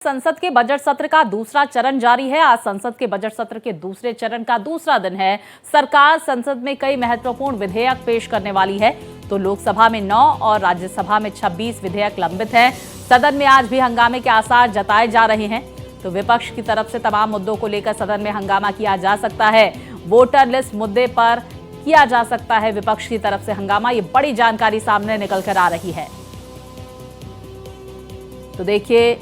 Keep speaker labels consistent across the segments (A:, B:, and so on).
A: संसद के बजट सत्र का दूसरा चरण जारी है। आज संसद के बजट सत्र के दूसरे चरण का दूसरा दिन है। सरकार संसद में कई महत्वपूर्ण विधेयक पेश करने वाली है। तो लोकसभा में 9 और राज्यसभा में 26 विधेयक लंबित हैं। सदन में आज भी हंगामे के आसार जताए जा रहे हैं। तो विपक्ष की तरफ से तमाम मुद्दों को लेकर सदन में हंगामा किया जा सकता है। वोटर लिस्ट मुद्दे पर किया जा सकता है विपक्ष की तरफ से हंगामा। ये बड़ी जानकारी सामने निकल कर आ रही है। तो देखिए,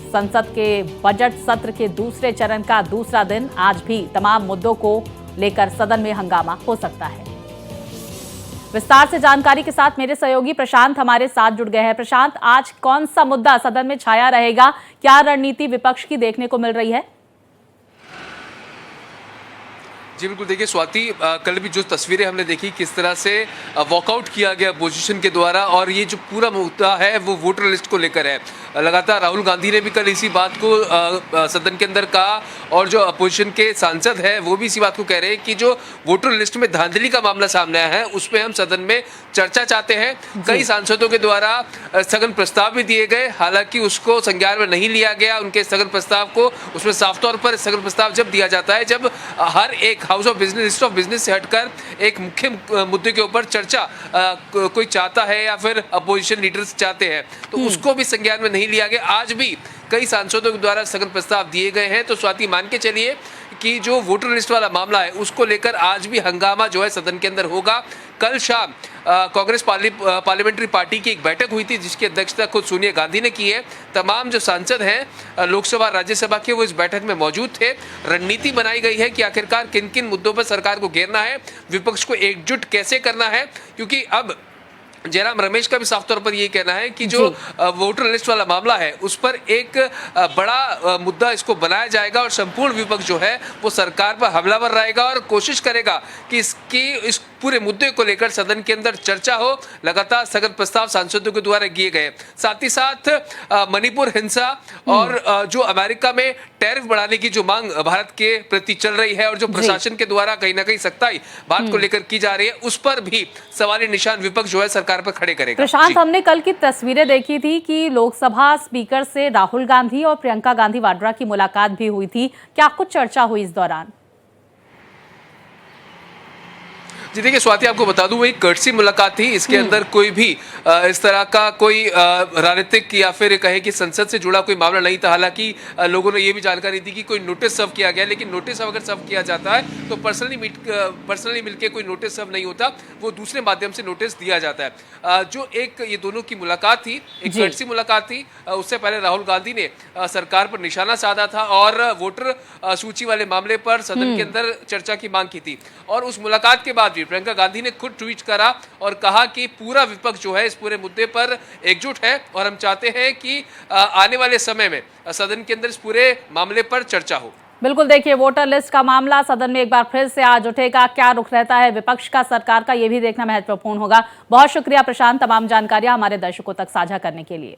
A: संसद के बजट सत्र के दूसरे चरण का दूसरा दिन, आज भी तमाम मुद्दों को लेकर सदन में हंगामा हो सकता है। विस्तार से जानकारी के साथ मेरे सहयोगी प्रशांत हमारे साथ जुड़ गए हैं। प्रशांत, आज कौन सा मुद्दा सदन में छाया रहेगा? क्या रणनीति विपक्ष की देखने को मिल रही है?
B: जी बिल्कुल, देखिए स्वाति, कल भी जो तस्वीरें हमने देखी किस तरह से वॉकआउट किया गया अपोजिशन के द्वारा, और ये जो पूरा मुद्दा है वो वोटर लिस्ट को लेकर है। लगातार राहुल गांधी ने भी कल इसी बात को सदन के अंदर कहा, और जो अपोजिशन के सांसद हैं वो भी इसी बात को कह रहे हैं कि जो वोटर लिस्ट में धांधली का मामला सामने आया है उस पर हम सदन में चर्चा चाहते हैं। कई सांसदों के द्वारा स्थगन प्रस्ताव भी दिए गए, हालांकि उसको संज्ञान में नहीं लिया गया। उनके स्थगन प्रस्ताव को, उसमें साफ तौर पर स्थगन प्रस्ताव जब दिया जाता है जब हर एक house of business, list of business से हटकर एक मुख्य मुद्दे के ऊपर चर्चा कोई चाहता है या फिर अपोजिशन लीडर्स चाहते हैं, तो उसको भी संज्ञान में नहीं लिया गया। आज भी कई सांसदों के द्वारा स्थगन प्रस्ताव दिए गए हैं। तो स्वाति, मान के चलिए कि जो वोटर लिस्ट वाला मामला है उसको लेकर आज भी हंगामा जो है सदन के अंदर होगा। कल शाम कांग्रेस पार्लियामेंट्री पार्टी की एक बैठक हुई थी जिसकी अध्यक्षता खुद सोनिया गांधी ने की है। तमाम जो सांसद हैं लोकसभा राज्यसभा के, वो इस बैठक में मौजूद थे। रणनीति बनाई गई है कि आखिरकार किन किन मुद्दों पर सरकार को घेरना है, विपक्ष को एकजुट कैसे करना है, क्योंकि अब जयराम रमेश का भी साफ तौर पर यही कहना है कि जो वोटर लिस्ट वाला मामला है उस पर एक बड़ा मुद्दा इसको बनाया जाएगा, और संपूर्ण विपक्ष जो है वो सरकार पर हमलावर रहेगा और कोशिश करेगा कि इस पूरे मुद्दे को लेकर सदन के अंदर चर्चा हो। लगातार स्थगन प्रस्ताव सांसदों के द्वारा किए गए। साथ ही साथ मणिपुर हिंसा और जो अमेरिका में टैरिफ बढ़ाने की जो मांग भारत के प्रति चल रही है, और जो प्रशासन के द्वारा कहीं ना कहीं सख्ताई भारत को लेकर की जा रही है, उस पर भी सवालिया निशान विपक्ष जो है सरकार पर खड़े करेगा।
A: प्रशांत, हमने कल की तस्वीरें देखी थी कि लोकसभा स्पीकर से राहुल गांधी और प्रियंका गांधी वाड्रा की मुलाकात भी हुई थी। क्या कुछ चर्चा हुई इस दौरान?
B: जी देखिए स्वाति, आपको बता दूं, वही कर्टसी मुलाकात थी। इसके अंदर कोई भी इस तरह का कोई राजनीतिक या फिर कहे कि संसद से जुड़ा कोई मामला नहीं था। हालांकि लोगों ने ये भी जानकारी दी कि कोई नोटिस सर्व किया गया, लेकिन नोटिस अगर सर्व किया जाता है तो पर्सनली मिलकर कोई नोटिस सर्व नहीं होता, वो दूसरे माध्यम से नोटिस दिया जाता है। जो एक ये दोनों की मुलाकात थी, एक कर्टसी मुलाकात थी। उससे पहले राहुल गांधी ने सरकार पर निशाना साधा था और वोटर सूची वाले मामले पर सदन के अंदर चर्चा की मांग की थी। और उस मुलाकात के बाद भी प्रियंका गांधी ने खुद ट्वीट करा और कहा कि पूरा विपक्ष जो है इस पूरे मुद्दे पर एकजुट है, और हम चाहते हैं कि आने वाले समय में सदन के अंदर इस पूरे मामले पर चर्चा हो।
A: बिल्कुल, देखिए, वोटर लिस्ट का मामला सदन में एक बार फिर से आज उठेगा। क्या रुख रहता है विपक्ष का, सरकार का, ये भी देखना महत्वपूर्ण होगा। बहुत शुक्रिया प्रशांत, तमाम जानकारियां हमारे दर्शकों तक साझा करने के लिए।